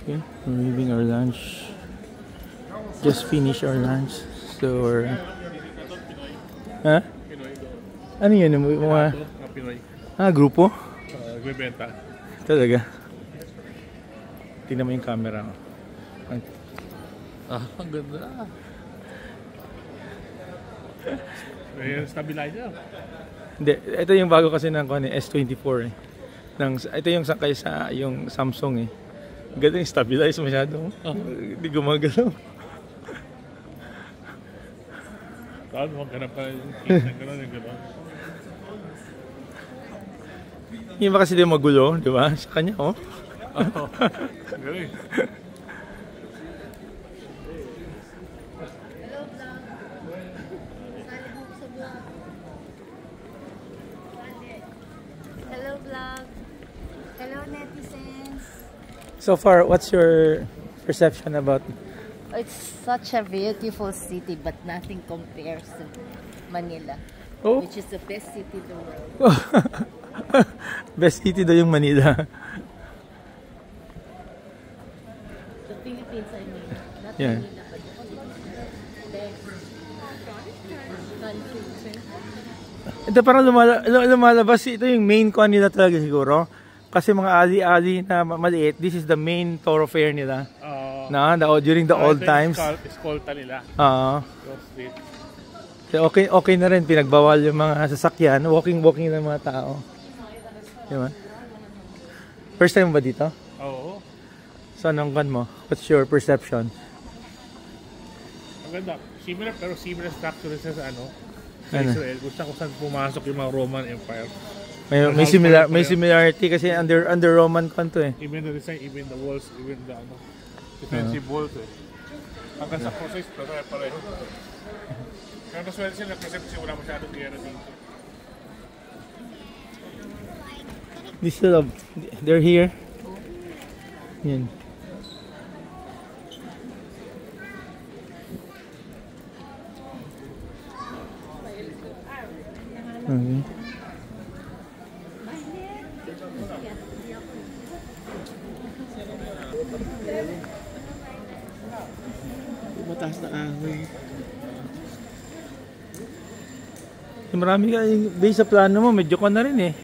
Okay, we're leaving our lunch. Just finished our lunch. So we're... Ha? Ano yun? Mga... grupo? Nagbebenta. Talaga? Tingnan mo yung camera. Ang ganda. May stabilizer. Hindi, ito yung bago kasi ng S24 eh. Ito yung sakay sa yung Samsung eh. Ganda yung stabilize masyado. Hindi gumagalaw. Saan mo ganap pa yung gano'n. Hindi ba kasi di magulo, di ba? Sa kanya, oh. Galing. Hello vlog. Hello netizens. So far, what's your perception about? It's such a beautiful city, but nothing compares to Manila, which is the best city in the world. Best city daw yung Manila. The Philippines, I mean. Not Yeah. Manila, but best country. Ito parang lumalabas. Ito yung main con nila talaga siguro. Kasi mga ali-ali na maliit, this is the main thoroughfare nila. During the old times. Escolta nila. So okay na rin. Pinagbawal yung mga sasakyan. Walking ng mga tao. Diba? First time ba dito? Oo. So anong kan mo? What's your perception? Ang ganda. Similar structure sa sa Israel. Gusto ko saan pumasok yung mga Roman Empire. May similarity kasi under Roman kanto eh. Even the design, even the walls, even the defensive walls eh. Hanggang sa process, pero pareho. Kaya naswerte sila kasi wala masyadong gera dito. They're here. Yan. Okay. Mataas na kahoy. Marami ka, based sa plano mo, medyo ka na rin eh.